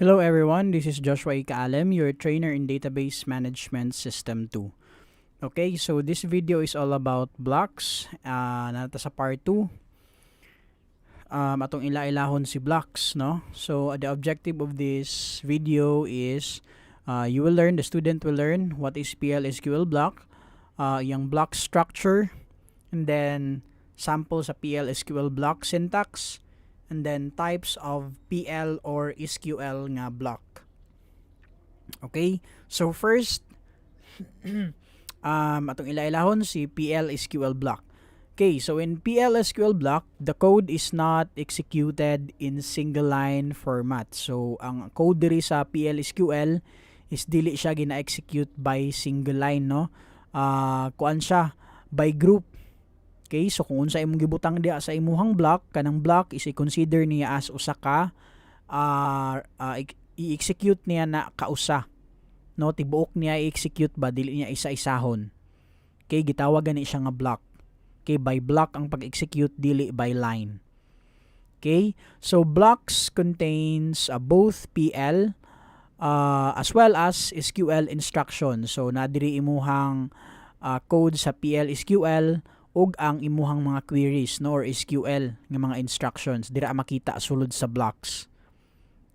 Hello everyone, this is Joshua Caalim, your trainer in Database Management System 2. Okay, so this video is all about blocks. Nata sa part 2. Atong ila-ilahon si blocks, no? So the objective of this video is the student will learn what is PLSQL block, yung block structure, and then sample sa PLSQL block syntax, and then types of PL or SQL nga block. Okay, so first atong ila-ilahon si PLSQL block. Okay, so in PLSQL block, the code is not executed in single line format. So ang code diri sa PLSQL is dili siya gina-execute by single line, no? Kuan siya by group. Okay, so kung unsa imong gibutang diha sa imuhang block, kanang block is i-consider niya as usa ka i-execute niya na kausa. No, tibuok niya i-execute ba dili niya isa-isahon. Okay, gitawag gani siya nga block. Okay, by block ang pag-execute dili by line. Okay, so blocks contains both PL as well as SQL instructions. So nadiri imuhang code sa PLSQL ug ang imuhang mga queries, no, or SQL nga mga instructions dira makita sulod sa blocks.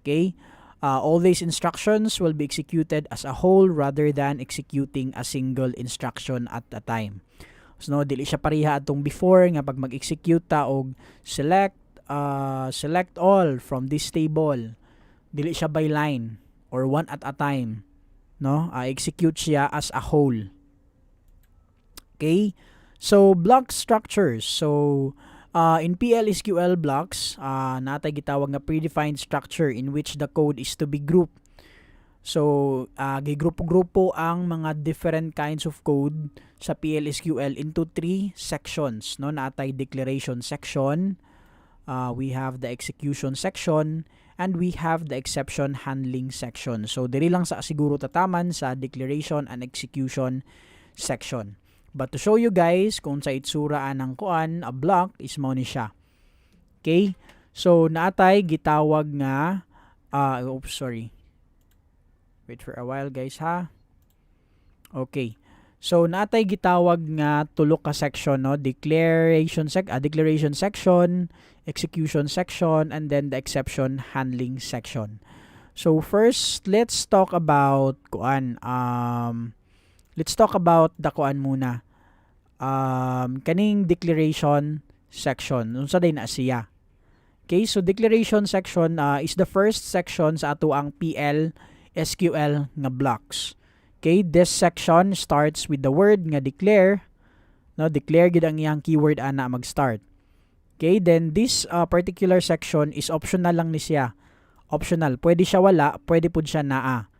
Okay, all these instructions will be executed as a whole rather than executing a single instruction at a time. So no, dili siya pareha atong before nga pag mag-execute ta og select all from this table, dili siya by line or one at a time, no, execute siya as a whole. Okay, so block structures. So in PLSQL blocks, natay gitawag nga predefined structure in which the code is to be grouped. So gigrupo-grupo ang mga different kinds of code sa PLSQL into 3 sections, no? Natay declaration section, we have the execution section, and we have the exception handling section. So diri lang sa siguro tataman sa declaration and execution section. But to show you guys kung sa itsuraan ng kuan, a block is mo ni siya. Okay? So naatay gitawag nga wait for a while guys ha. Okay. So naatay gitawag nga tulo ka section, no? Declaration section, execution section, and then the exception handling section. So first, let's talk about kuan. Let's talk about the kuan muna. Kaning declaration section. Unsa day na siya? Okay, so declaration section is the first section sa ato ang PL SQL nga blocks. Okay, this section starts with the word nga declare. No, declare gid ang iyang keyword ana mag-start. Okay, then this particular section is optional lang ni siya. Optional, pwede siya wala, pwede pud siya naa.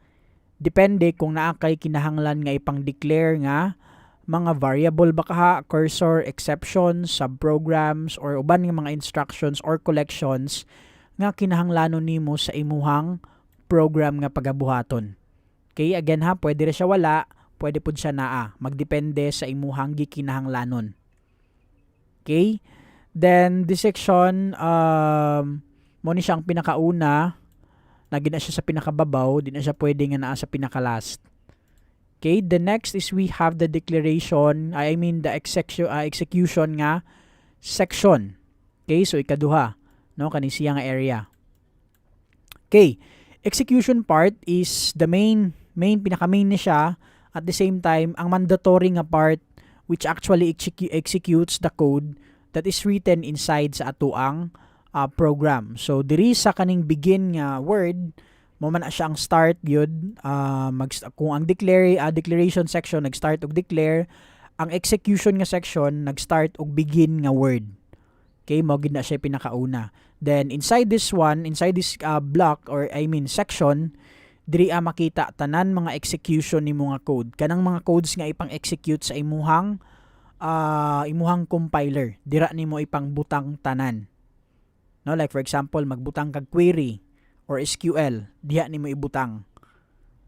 Depende kung naa kay kinahanglan nga ipang-declare nga mga variable ba kaha, cursor, exceptions, subprograms, or uban nga mga instructions or collections nga kinahanglanon nimo sa imuhang program nga pagabuhaton. Okay, again ha, pwede ra siya wala, pwede pud siya naa. Magdepende sa imuhang gikinahanglanon. Okay? Then this section mo ni siya ang pinakauna, lagi na siya sa pinakababaw, di na siya pwede nga naa sa pinakalast. Okay, the next is we have the declaration, the execution nga section. Okay, so ikaduha, no, kani siya nga area. Okay, execution part is the main pinaka-main ni siya, at the same time ang mandatory nga part which actually executes the code that is written inside sa atuang program. So diri sa kaning begin nga word mo man siya ang start gyud, kung ang declaration section nag-start og declare, ang execution nga section nag-start og begin nga word. Okay, mo gid na siya pinakauna. Then inside this block or section, diri makita tanan mga execution nimo nga code. Kanang mga codes nga ipang-execute sa imuhang compiler, dira nimo ipang butang tanan. No, like for example, magbutang kag query or SQL, diha nimo ibutang.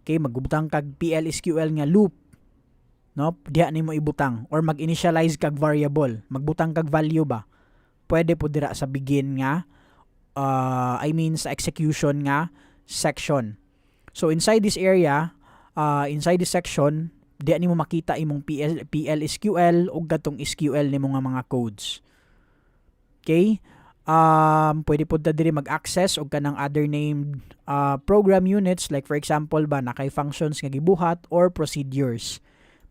Okay, magbutang kag PLSQL nga loop, no, diha nimo ibutang, or mag-initialize kag variable, magbutang kag value ba, pwede po dira sa begin nga sa execution nga section. So inside this area, inside this section, di ani mo makita imong PLSQL o gatong SQL nimo nga mga codes. Okay? Pwede po ta diri mag-access og kanang other named program units, like for example ba nakay functions nga gibuhat or procedures.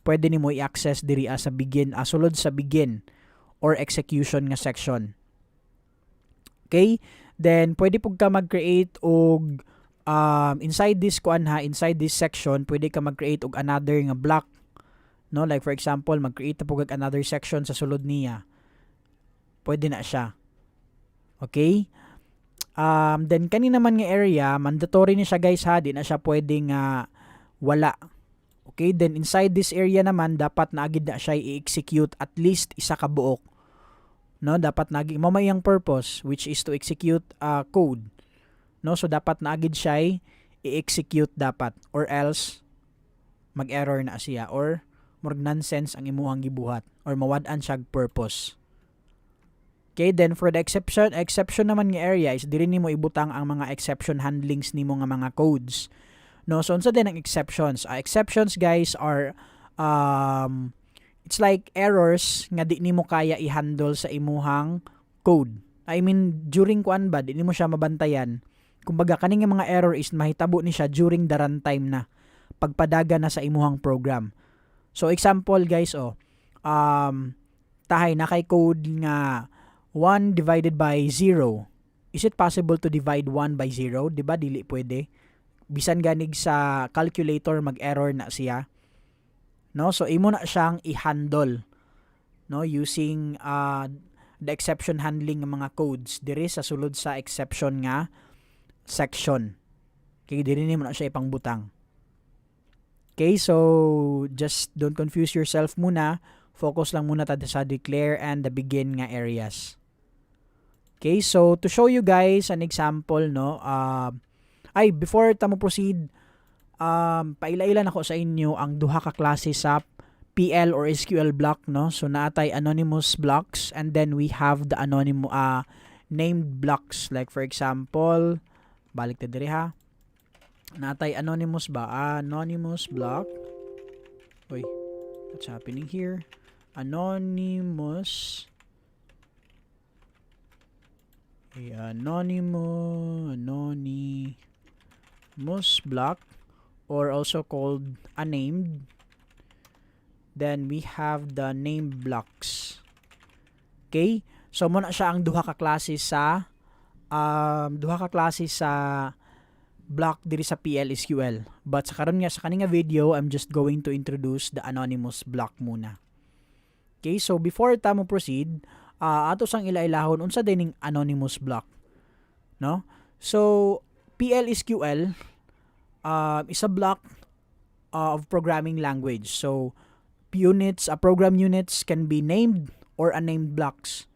Pwede nimo i-access diri sa begin, sulod sa begin or execution nga section. Okay? Then pwede pug ka mag-create og inside this inside this section, pwede ka mag-create og another nga block, no? Like for example, mag-create ta pug another section sa sulod niya. Pwede na siya. Okay? Then kanina naman nga area, mandatory ni siya guys ha, di na siya pwedeng wala. Okay? Then inside this area naman, dapat naagid na siya i-execute at least isa ka buok. No, dapat naagid mo may ang purpose, which is to execute code. No, so dapat naagid siya i-execute dapat, or else mag-error na siya or murag nonsense ang imuhang gibuhat or mawad-an siya purpose. Okay, then for the exception naman nga area is diri nimo ibutang ang mga exception handlings nimo nga mga codes. No, so unsa din ang exceptions? Exceptions guys are it's like errors nga di nimo kaya i-handle sa imuhang code. I mean, during kuan ba di nimo siya mabantayan. Kumbaga kaning mga error is mahitabo ni siya during the runtime na pagpadaga na sa imuhang program. So example guys, tahay na kay code nga 1 divided by 0. Is it possible to divide 1 by 0? Diba? Dili pwede. Bisan ganig sa calculator, mag-error na siya. No? So, imo na siyang i-handle. No? Using the exception handling ng mga codes. Diri sa sulod sa exception nga section. Okay, diri nimo na siya ipangbutang. Okay, so just don't confuse yourself muna. Focus lang muna ta sa declare and the begin nga areas. Okay, so to show you guys an example, no, before tamo proceed, paila-ila nako sa inyo ang duha ka klase sa PL or SQL block, no. So naatay anonymous blocks and then we have the anonymous named blocks. Like for example, balik ta diri ha. Naatay anonymous block. Oy, what's happening here? Anonymous block, or also called unnamed. Then we have the named blocks. Okay, so muna siya ang duha ka klase sa block diri sa PLSQL. But sa karon nga sa kaning video, I'm just going to introduce the anonymous block muna. Okay, so before ta mo proceed, ato sang ilailahon unsa dining anonymous block, no? So PLSQL is a block of programming language. So program units can be named or unnamed blocks,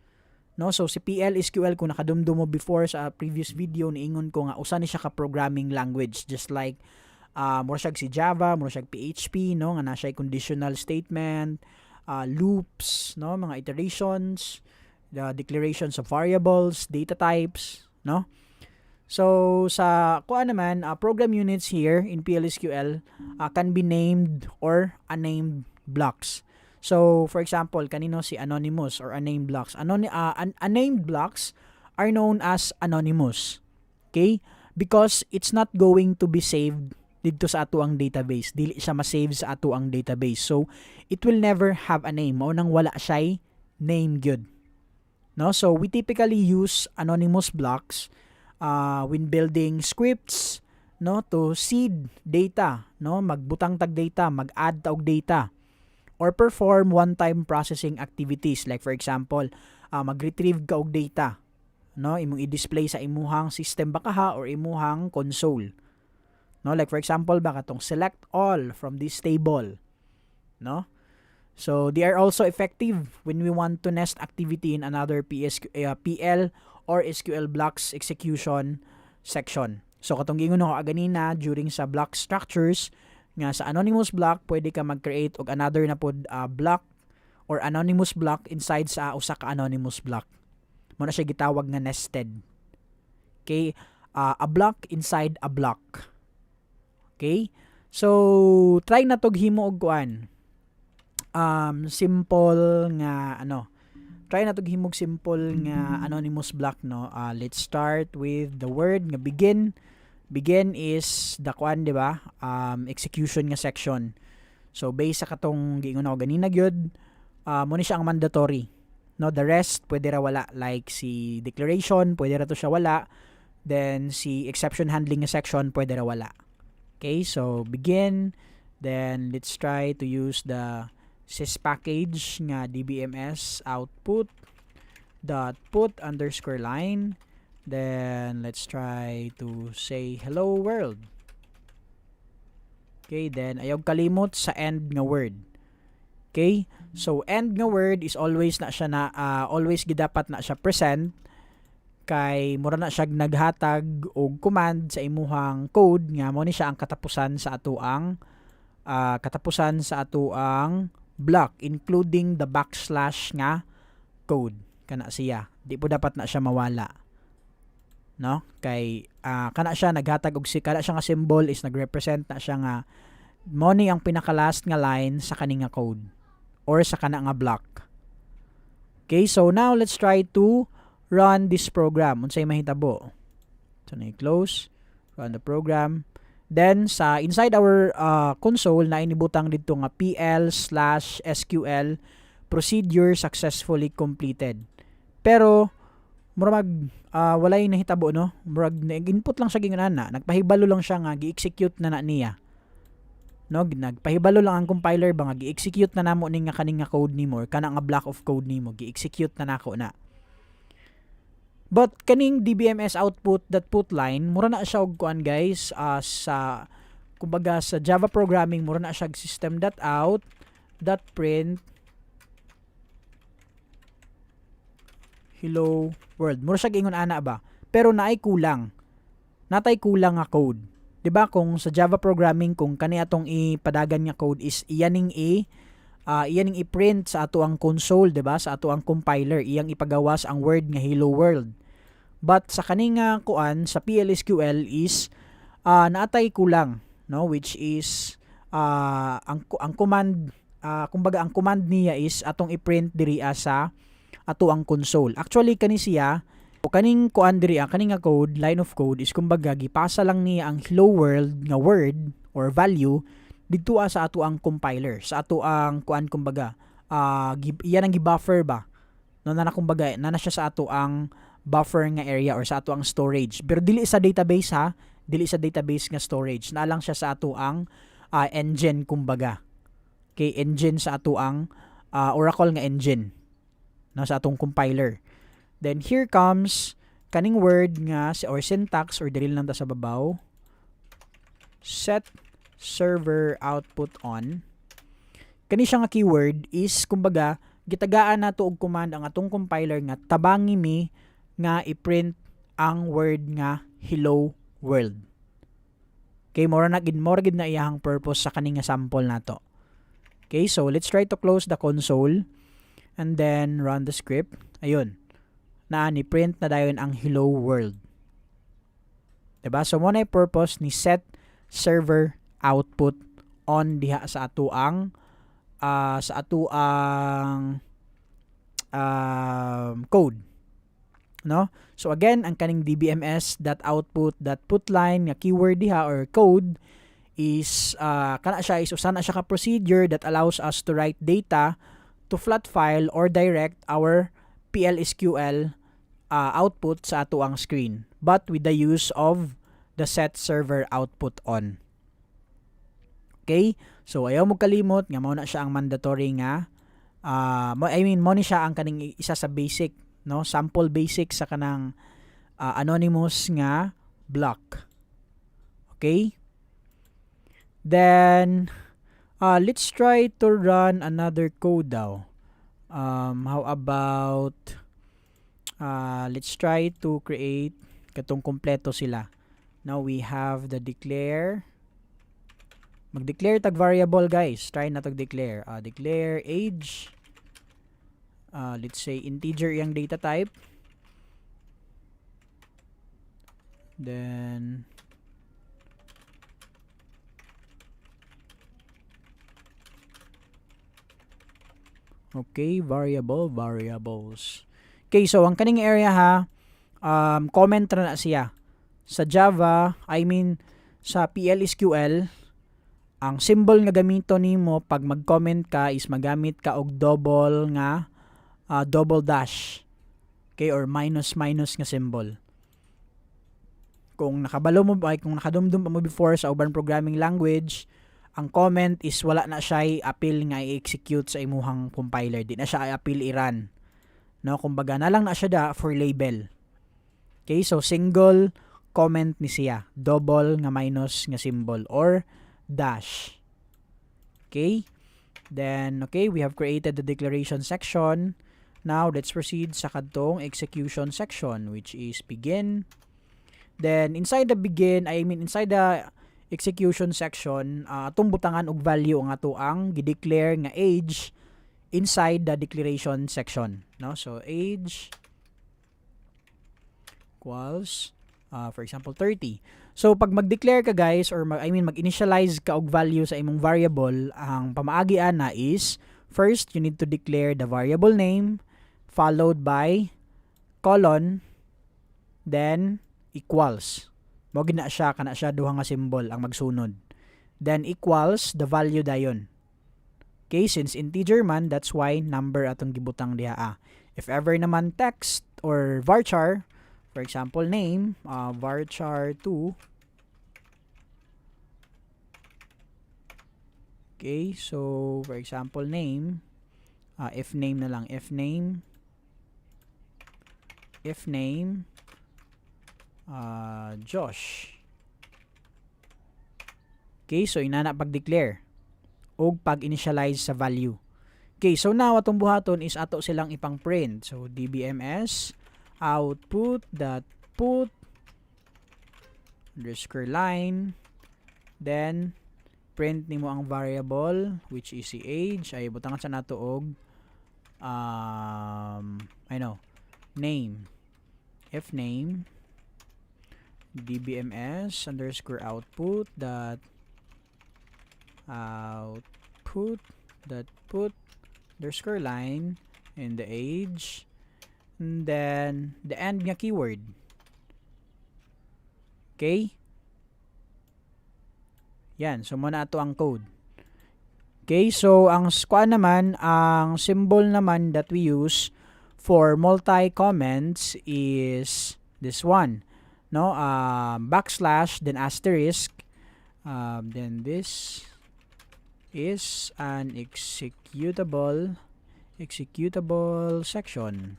no? So si PLSQL, kung nakadumdum mo before sa previous video, niingon ko nga usa ni siya ka programming language, just like mura siya si Java, mura siya PHP, no, nga na siya conditional statement, loops, no, mga iterations, the declarations of variables, data types, no? So sa kuan naman, program units here in PLSQL can be named or unnamed blocks. So for example, kanino si anonymous or unnamed blocks? Unnamed blocks are known as anonymous. Okay? Because it's not going to be saved dito sa ato ang database. Dili siya ma-save sa ato ang database. So it will never have a name. Mao nang wala siya name gyud. No? So we typically use anonymous blocks when building scripts, no, to seed data, no, magbutang tag data, mag-add og data, or perform one-time processing activities. Like for example, mag-retrieve ka og data, no, imong i-display sa imuhang system baka or imuhang console, no. Like for example ba katong select all from this table, no. So they are also effective when we want to nest activity in another PL or SQL blocks execution section. So katong gingon ko ganina during sa block structures nga sa anonymous block, pwede ka mag-create og another na pod block or anonymous block inside sa usa ka anonymous block. Mo na siya gitawag nga nested. Okay, a block inside a block. Okay? So try na tog himo og kuan. Simple nga ano. Try na tog himog simple nga anonymous block, no. Let's start with the word nga begin. Begin is the kuan, di ba? Execution nga section. So based sa katong giingon ako ganina gyud, mo ni siya ang mandatory. No, the rest pwede ra wala, like si declaration pwede ra to siya wala. Then si exception handling nga section pwede ra wala. Okay, so begin, then let's try to use the sys package nga dbms output dot put underscore line. Then let's try to say hello world. Okay, then ayaw kalimot sa end nga word. Okay, so end nga word is always na siya na always gidapat na siya present, kay mura na siya naghatag og command sa imuhang code nga mo ni siya ang katapusan sa atuang block, including the backslash nga code kana siya. Di po dapat na siya mawala, no? Kay kana siya naghatag og kana siya nga symbol is nagrepresent na siya nga mo ni ang pinaka last nga line sa kaning nga code or sa kana nga block. Okay, so now let's try to run this program. Unsay mahitabo? So na i-close, run the program. Then sa inside our console na inibutang dito nga PL/SQL procedure successfully completed. Pero murag walay nahitabo, no? Murag nag-input lang siya ginana, nagpahibalo lang siya nga gi-execute na niya. No, nagpahibalo lang ang compiler ba nga gi-execute na namo ning nga kaning nga code nimo or kana nga block of code nimo gi-execute na nako na. But kaning dbms output that put line mura na siya og kuan guys, sa kumbaga sa Java programming mura na siya system.out .print hello world. Mura siya gingon ana ba, pero naay kulang, natay kulang nga code. 'Di ba kung sa Java programming kung kani atong ipadagan nga code is iyaning i-print sa ato ang console, 'di ba? Sa ato ang compiler iyang ipagawas ang word nga hello world. But sa kani nga kuan sa PLSQL is naatay kulang, no, which is ang command kumbaga ang command niya is atong i-print diri sa ato ang console. Actually kani siya o kaning kuan diri kaning nga code, line of code is kumbaga gipasa lang niya ang hello world nga word or value didto sa ato ang compiler, sa ato ang kuan kumbaga iyan ang gi-buffer ba, no, na kumbaga na siya sa ato ang buffer nga area or sa ato ang storage, pero dili sa database ha, dili sa database nga storage, na lang siya sa ato ang engine kumbaga. Okay, engine sa ato ang Oracle nga engine, no, sa atong compiler. Then here comes kaning word nga or syntax or dili lang ta sa babaw, set server output on. Kani siya nga keyword is kumbaga gitagaan nato og command ang atong compiler nga tabangi mi nga i-print ang word nga hello world. Okay, more gid na iyang purpose sa kaning nga sample nato. Okay, so let's try to close the console and then run the script. Ayun, na ni print na dayon ang hello world. Diba? So mo na purpose ni set server output on diha sa ato ang code, no? So again, ang kaning dbms.output.putLine nga keyword diha or code is kana siya is usa na siya ka procedure that allows us to write data to flat file or direct our PLSQL output sa ato ang screen, but with the use of the set server output on. Okay, so ayaw mo kalimot nga mao na siya ang mandatory nga mo ni siya ang kaning isa sa basic, no, sample basic sa kanang anonymous nga block. Okay, then let's try to run another code daw. How about let's try to create katong kompleto sila. Now we have the declare. Mag-declare tag variable guys. Try na tag declare. Declare age. Let's say integer yung data type. Then okay, variables. Okay, so ang kaning area ha, comment ra na siya. Sa Java, I mean sa PLSQL, ang symbol nga gamito nimo pag mag-comment ka is magamit ka og double dash. Okay, or minus nga symbol. Kung nakabalo mo ay kung nakadumdum pa mo before sa urban programming language, ang comment is wala na siya appeal nga i-execute sa imuhang compiler. Di na siya appeal i-run. No, kumbaga na lang na siya da for label. Okay, so single comment ni siya, double nga minus nga symbol or dash. Okay? Then okay, we have created the declaration section. Now let's proceed sa kadtong execution section, which is begin. Then inside the execution section, atong butangan og value ang ato ang gi-declare nga age inside the declaration section, no? So age equals for example 30. So pag mag-declare ka guys or mag-initialize ka og value sa imong variable, ang pamaagi ana is first you need to declare the variable name followed by colon then equals. Mo gina siya kana siya duha nga symbol ang magsunod. Then equals the value dayon. Okay, since integer man, that's why number atong gibutang diha. If ever naman text or varchar, for example name, varchar 2. Okay, so for example name, if name na lang, if name Josh. Okay, so inana pag-declare o pag-initialize sa value. Okay, so now atong buhaton is ato silang ipang print. So dbms output.put underscore line, then print nimo ang variable which is si age. Ay butangan sa nato og name. If name dbms underscore output put underscore line and the age and then the end nga keyword. Okay, yan, so muna ato ang code. Okay, so ang naman, ang symbol naman that we use for multi-comments is this one, no? Backslash, then asterisk, then this is an executable section.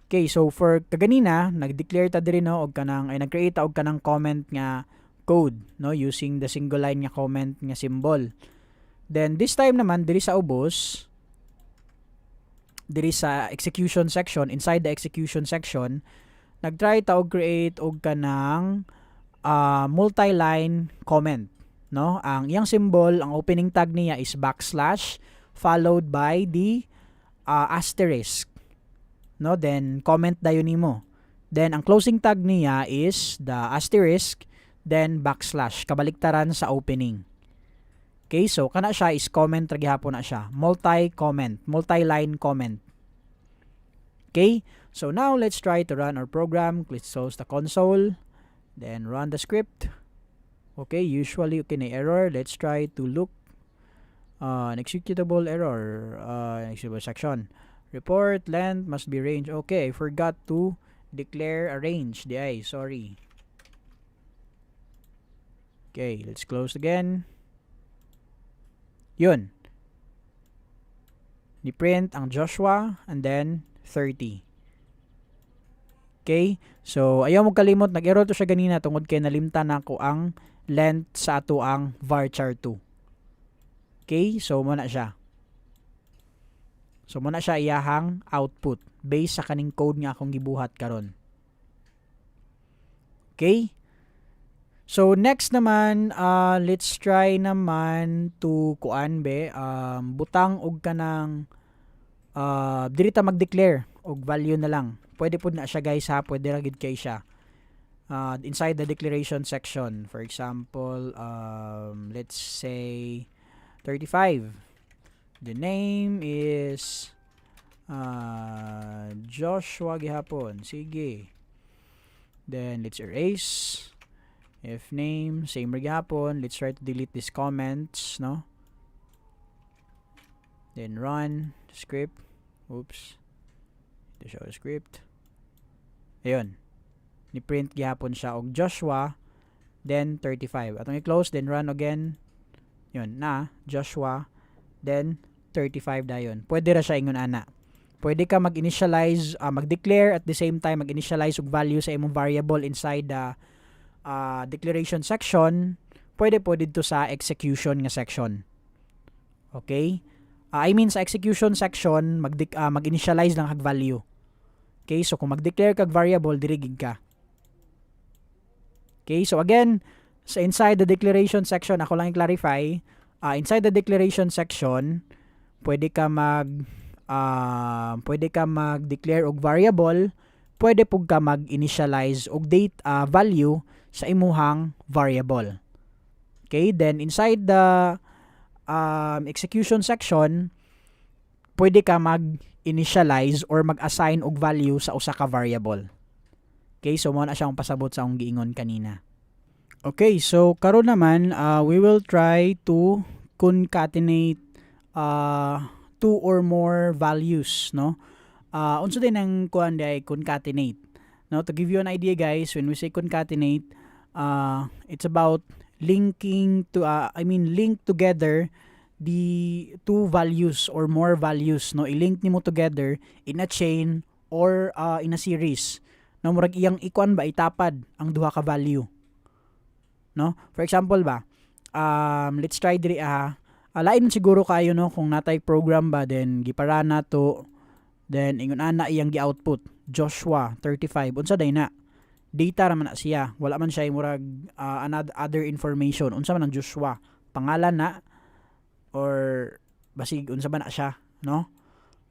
Okay, so for kaganina, nag-declare ta diri no og kanang nag-create ta og kanang comment nga code, no, using the single line nga comment nga symbol. Then this time naman diri sa ubos, diri sa execution section, inside the execution section, nag-try ta og create og kanang multi-line comment, no? Ang iyang symbol, ang opening tag niya is backslash followed by the asterisk, no? Then comment dayon nimo. Then ang closing tag niya is the asterisk then backslash, kabaliktaran sa opening. Okay, so kana siya is comment ra gihapon na siya, multi-line comment. Okay, so now let's try to run our program. Let's close the console, then run the script. Okay, usually okay na error. Let's try to look an executable error, executable section. Report length must be range. Okay, I forgot to declare a range. Sorry. Okay, let's close again. Yun. Ni-print ang Joshua and then 30. Okay, so ayaw mo kalimot, nag-error to siya ganina tungod kay nalimtan nako ang length sa ato ang varchar 2. Okay, so muna siya. So muna siya iyahang output based sa kaning code nga akong gibuhat karon. Okay? So next naman, let's try naman to butang og kanang diri ta mag-declare og value na lang. Pwede pud na siya guys ha, pwede ra gid kay siya. inside the declaration section. For example, let's say 35. The name is Joshua gihapon. Sige. Then let's erase. If name same ra gihapon, let's try to delete these comments, no? Then run script. Oops. To show script. Ayun. Ni-print gihapon siya og Joshua, then 35. Atong i-close, then run again. Yun na, Joshua, then 35 dayon. Pwede ra siya ingon ana. Pwede ka mag-initialize, mag-declare at the same time mag-initialize og value sa imong variable inside the declaration section. Pwede dito sa execution nga section. Okay? I mean sa execution section, mag-initialize lang kag value. Okay, so kung mag-declare kag variable, dirigig ka. Okay, so again, sa inside the declaration section, ako lang i-clarify, inside the declaration section, pwede ka mag-declare og variable, pwede pug ka mag-initialize og date value sa imuhang variable. Okay, then inside the execution section, pwede ka mag-initialize or mag-assign og value sa usa ka variable. Okay, so mo na siyang pasabot sa akong giingon kanina. Okay, so karon naman we will try to concatenate two or more values, no? Unsa din ang kuan day concatenate. Now, to give you an idea guys, when we say concatenate, it's about linking to link together the two values or more values, no? I-link nimo together in a chain or in a series. No, murag iyang ikuan ba itapad ang duha ka value. No? For example ba, let's try diri lain siguro kayo, no, kung natay program ba then giparana to, then ingon ana iyang gi-output Joshua 35. Unsa day na? Data ra man na siya. Wala man siya murag other information. Unsa man ang Joshua? Pangalan na or basig unsa ba na siya, no?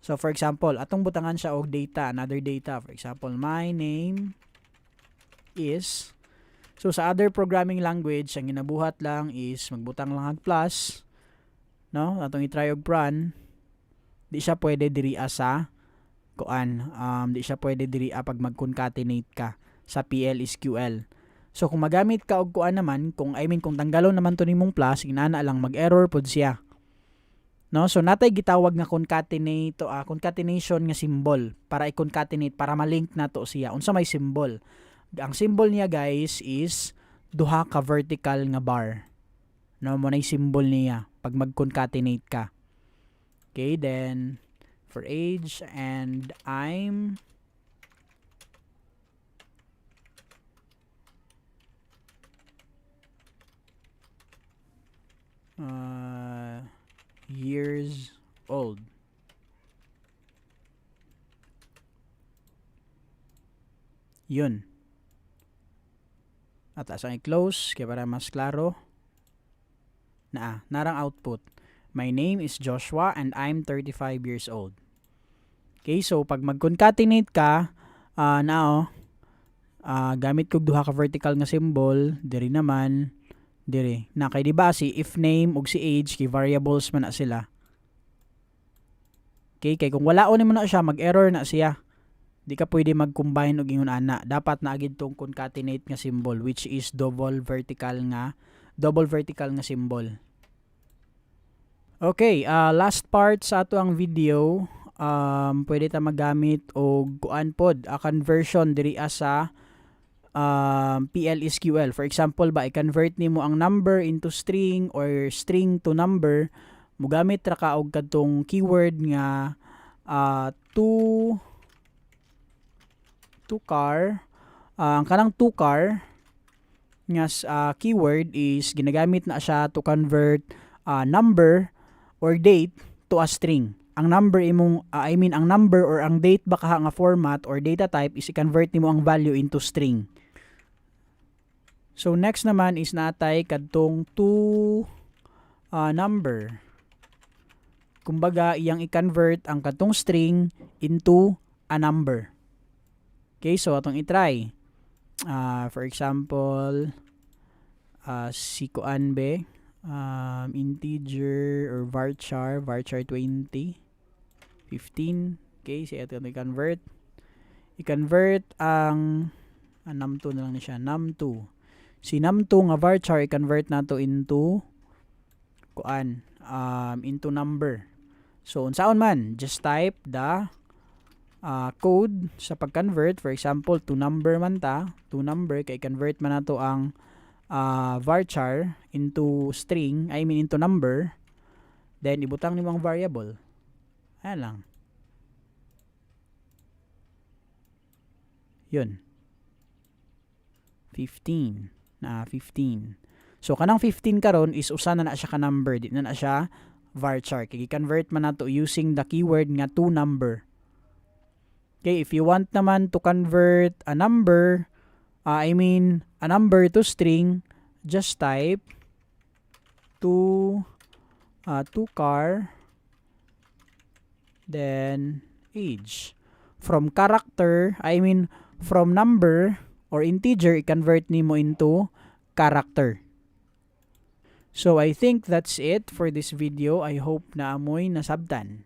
So for example, atong butangan siya og data, another data. For example, my name is, so sa other programming language, ang ginabuhat lang is magbutang lang ag plus, no? Atong i-try og run. Di siya pwede diri sa kuan, di siya pwede diri pag mag-concatenate ka sa PLSQL. So kung magamit ka og kuan naman, kung kung tanggalon naman to nimong plus, inana lang mag-error pod siya. No, so natay gitawag nga concatenate to concatenation nga symbol para i-concatenate para ma-link na to siya. Unsa may symbol? Ang symbol niya guys is duha ka vertical nga bar. No, mo na symbol niya pag mag-concatenate ka. Okay, then for age and I'm years old. Yun. At asang i-close kaya para mas klaro na narang output. My name is Joshua and I'm 35 years old. Okay, so pag mag-concatenate ka, gamit kog duha ka vertical nga symbol, diri naman dire na kay diba si if name ug si age kay variables man na sila. Okay, kay kung wala ni mo na siya, mag-error na siya. Di ka pwede mag-combine og ingon ana. Dapat na agid tong concatenate nga symbol, which is double vertical nga symbol. Okay, last part sa ato ang video, pwede ta magamit og kuan pod a conversion diri sa PLSQL. For example ba, i-convert nimo ang number into string or string to number, mugamit ra ka og kadtong keyword nga to car. Ang kanang to car nga keyword is ginagamit na siya to convert number or date to a string. Ang number ang number or ang date ba kaha nga format or data type is i-convert nimo ang value into string. So next naman is natay kadtong to number. Kumbaga iyang i-convert ang kadtong string into a number. Okay, so atong i-try. For example, si kuan be, integer or varchar 20, 15. Okay, so ito i-convert. I-convert ang num2 na lang ni siya, num2. Si num2 nga varchar i-convert nato into kuan, into number. So unsaon man, just type the code sa pag-convert. For example, to number man ta, to number kay convert man nato ang varchar into string, I mean into number. Then ibutang nimo ang variable. Ayan lang. Yun. 15. 15. So kanang 15 karon is usa na siya ka number, di na siya varchar. Kay convert man nato using the keyword nga to number. Okay, if you want naman to convert a number, a number to string, just type to car, then age. From character, from number or integer, i-convert nimo into character. So I think that's it for this video. I hope na amoy nasabtan.